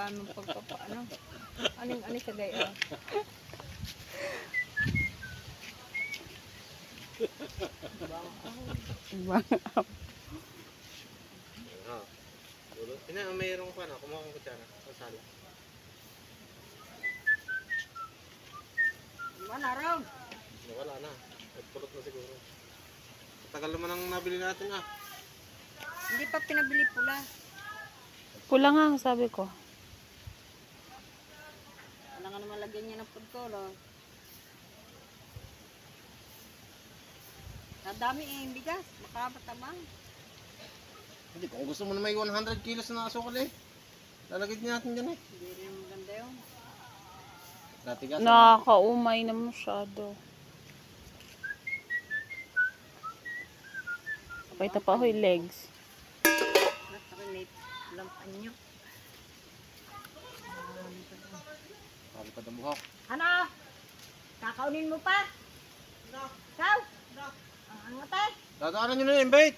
paano pagpapaano. Aning sa gaya. Ibang Ina, mayroong pa na. Kumuha kong kutsara. Kasala. Wala raw. Wala na. Nagpulot na siguro. Tagal naman ang nabili natin ah. Hindi pa pinabili pula. pula nga ang sabi ko. Wala nga naman lagyan niya ng food color. Nadami eh, bigas. Makabatamang. Hindi, kung gusto mo na may 100 kilos na asukal eh. Lalagay din natin dyan eh. Hindi rin maganda yun. Dati gas. Nakakaumay na masyado. Pakita pa ako yung legs. Natakilit. Lampan nyo. Halipad ang buhok. Ano? Kakaunin mo pa? Ikaw? Ang ate? Dadaanan nyo na yung bait.